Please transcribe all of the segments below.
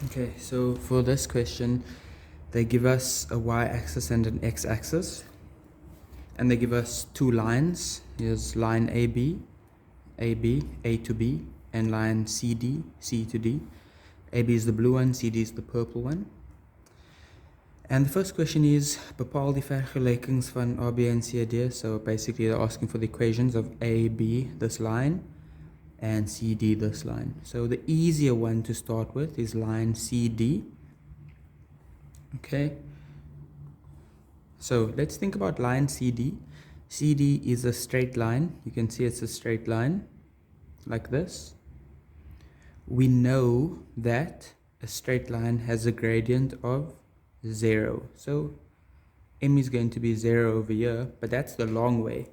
Okay, so for this question, they give us a y-axis and an x-axis, and they give us two lines. Here's line AB, AB, A to B, and line CD, C to D. AB is the blue one, CD is the purple one. And the first question is, bepaal die vergelykings van AB and CD. So basically they're asking for the equations of AB, this line, and CD, this line. So the easier one to start with is line CD. Okay, so let's think about line CD. CD is a straight line. You can see it's a straight line like this. We know that a straight line has a gradient of 0. So m is going to be 0 over here, but that's the long way.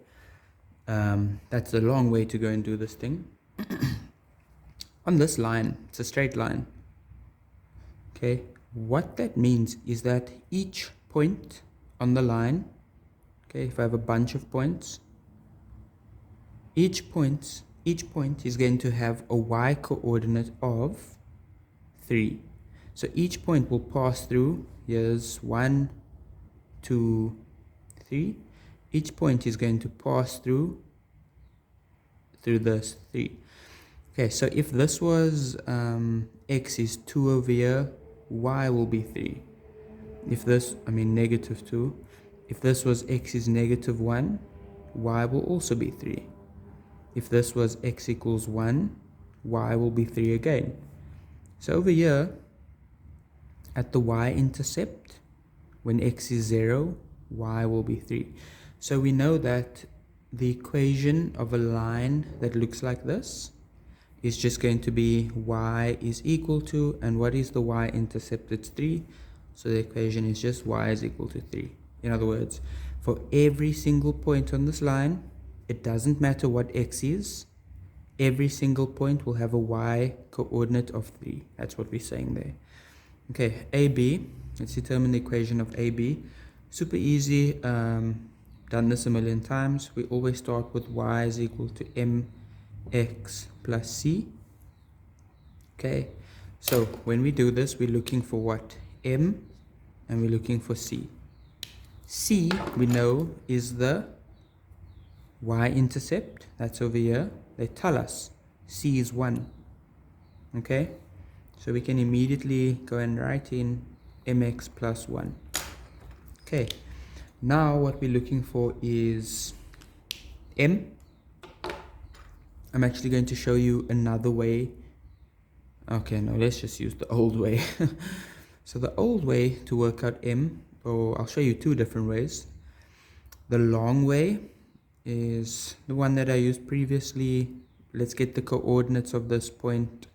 That's the long way to go and do this thing. On this line, it's a straight line. Okay, what that means is that each point on the line, okay, if I have a bunch of points, each point is going to have a y coordinate of 3. So each point will pass through, here's 1, 2, 3. Each point is going to pass through this 3. Okay, so if this was x is 2 over here, y will be 3. If this, negative 2. If this was x is negative 1, y will also be 3. If this was x equals 1, y will be 3 again. So over here, at the y-intercept, when x is 0, y will be 3. So we know that the equation of a line that looks like this is just going to be y is equal to, and what is the y-intercept? It's 3. So the equation is just y is equal to 3. In other words, for every single point on this line, it doesn't matter what x is, every single point will have a y coordinate of 3. That's what we're saying there. Okay, AB, let's determine the equation of AB. Super easy, done this a million times. We always start with y is equal to mx plus c. Okay, so when we do this, we're looking for what? M, and we're looking for c. C, we know, is the y-intercept. That's over here. They tell us c is 1. Okay, so we can immediately go and write in mx plus 1. Okay, now what we're looking for is m. I'm actually going to show you another way. Okay, no, let's just use the old way. So the old way to work out m, or I'll show you two different ways. The long way is the one that I used previously. Let's get the coordinates of this point,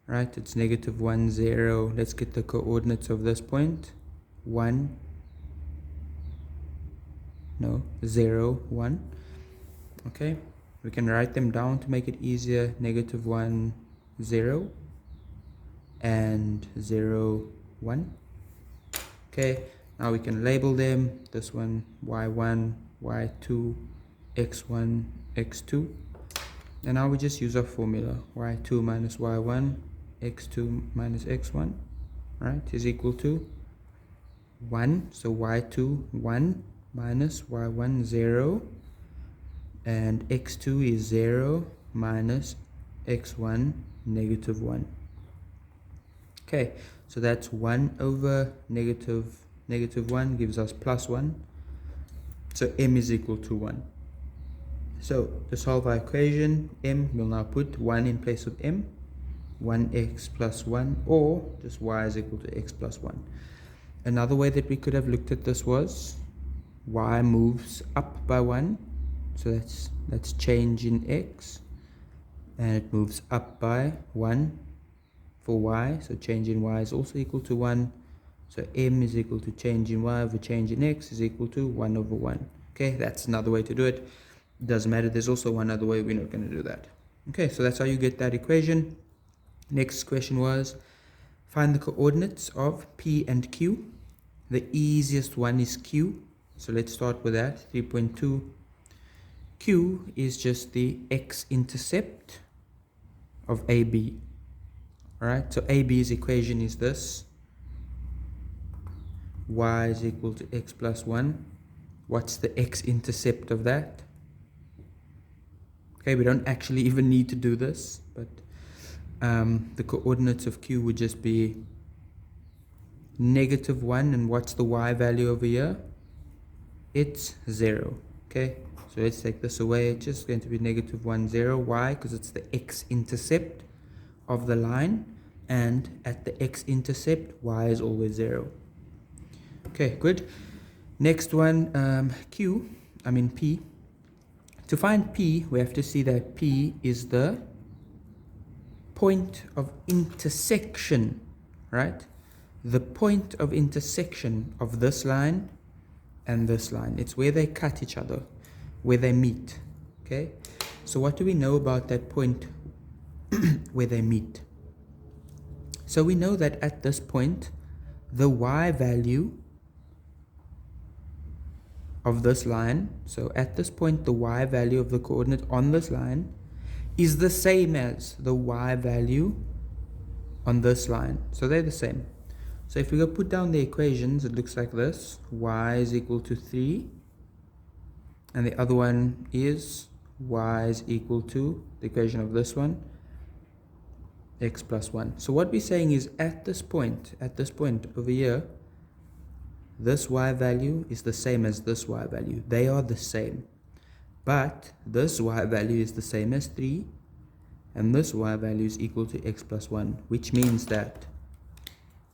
right? It's negative 1, 0. Let's get the coordinates of this point. 1, no, 0, 1. Okay, we can write them down to make it easier. Negative 1, 0, and 0, 1. Okay, now we can label them. This one y1, y2, x1, x2. And now we just use our formula. Y2 minus y1, x2 minus x1, right, is equal to 1. So y2, 1, minus y1, 0. And x2 is 0 minus x1, negative 1. Okay, so that's 1 over negative 1 gives us plus 1. So m is equal to 1. So to solve our equation, m, we'll now put 1 in place of m, 1x plus 1, or just y is equal to x plus 1. Another way that we could have looked at this was y moves up by 1. So that's change in x, and it moves up by 1 for y, so change in y is also equal to 1. So m is equal to change in y over change in x is equal to 1 over 1. Okay, that's another way to do it. Doesn't matter, there's also one other way, we're not going to do that. Okay, so that's how you get that equation. Next question was, find the coordinates of P and Q. The easiest one is Q, so let's start with that. 3.2. Q is just the x-intercept of AB. Alright, so AB's equation is this. Y is equal to x plus 1. What's the x-intercept of that? Okay, we don't actually even need to do this, but the coordinates of Q would just be -1, and what's the y value over here? It's 0. Okay, so let's take this away. It's just going to be -1, 0. Why? Because it's the x-intercept of the line, and at the x-intercept, y is always 0. Okay, good. Next one, P. To find P, we have to see that P is the point of intersection, right? The point of intersection of this line and this line. It's where they cut each other, where they meet, okay? So what do we know about that point where they meet? So we know that at this point, the y value of this line, so at this point, the y value of the coordinate on this line is the same as the y value on this line. So they're the same. So if we go put down the equations, it looks like this. Y is equal to 3. And the other one is y is equal to the equation of this one, x plus 1. So what we're saying is at this point over here, this y value is the same as this y value. They are the same. But this y value is the same as 3, and this y value is equal to x plus 1, which means that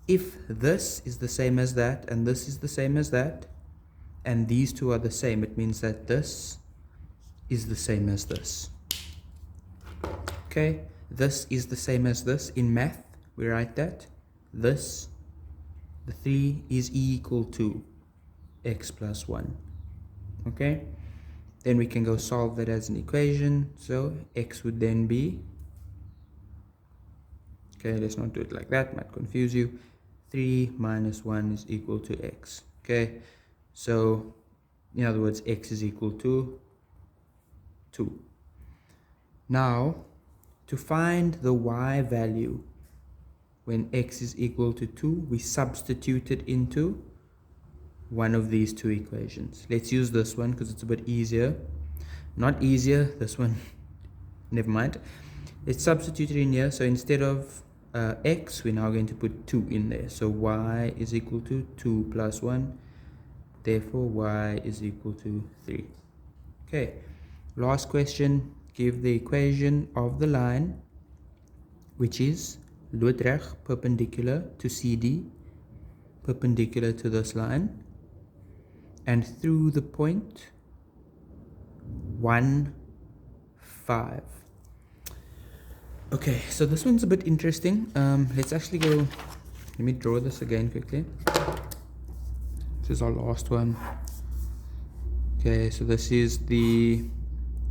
if this is the same as that, and this is the same as that, and these two are the same, it means that this is the same as this. Okay, this is the same as this. In math, we write that this, the 3 is equal to x plus 1. Okay, then we can go solve that as an equation. So x would then be, okay, let's not do it like that, might confuse you. 3 minus 1 is equal to x. Okay, so in other words, x is equal to 2. Now, to find the y value when x is equal to 2, we substitute it into one of these two equations. Let's use this one because it's a bit easier. Not easier, this one, never mind. Let's substitute it in here. So instead of x, we're now going to put 2 in there. So y is equal to 2 plus 1. Therefore, y is equal to 3. Okay, last question. Give the equation of the line, which is loodreg perpendicular to CD, perpendicular to this line, and through the point 1, 5. Okay, so this one's a bit interesting. Let's actually go, let me draw this again quickly. This is our last one. Okay, so this is the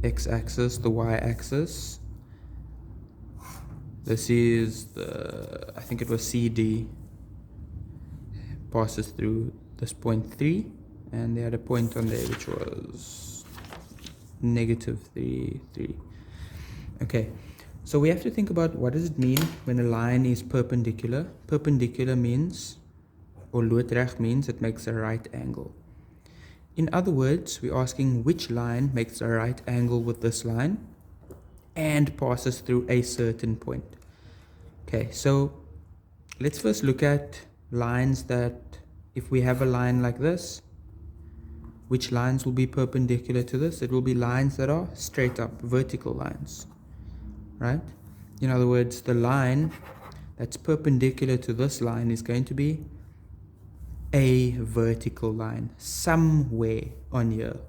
x-axis, the y-axis. This is the, I think it was CD, passes through this point 3, and they had a point on there which was -3, 3. Okay, so we have to think about what does it mean when a line is perpendicular. Perpendicular means, or loodreg means, it makes a right angle. In other words, we're asking which line makes a right angle with this line and passes through a certain point. Okay, so let's first look at lines that, if we have a line like this, which lines will be perpendicular to this? It will be lines that are straight up, vertical lines, right? In other words, the line that's perpendicular to this line is going to be a vertical line somewhere on here.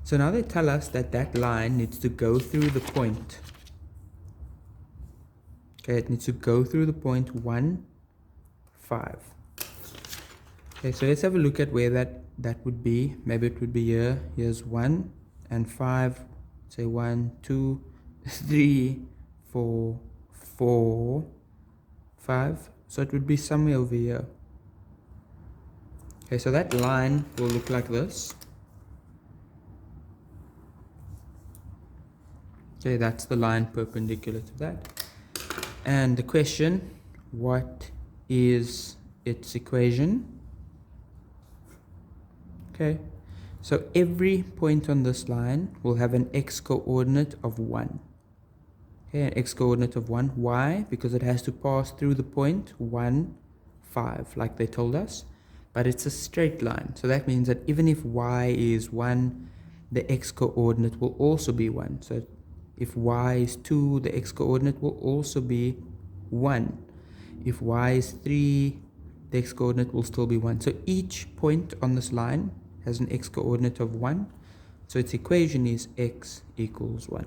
So now they tell us that that line needs to go through the point. Okay, it needs to go through the point 1, 5. Okay, so let's have a look at where that would be. Maybe it would be here. Here's 1 and 5. Say 1, 2, 3, 4, 4, 5. So it would be somewhere over here. Okay, so that line will look like this. Okay, that's the line perpendicular to that. And the question, what is its equation? Okay, so every point on this line will have an x-coordinate of 1. Okay, an x-coordinate of 1. Why? Because it has to pass through the point 1, 5, like they told us. But it's a straight line, so that means that even if y is 1, the x-coordinate will also be 1. So if y is 2, the x-coordinate will also be 1. If y is 3, the x-coordinate will still be 1. So each point on this line has an x-coordinate of 1. So its equation is x equals 1.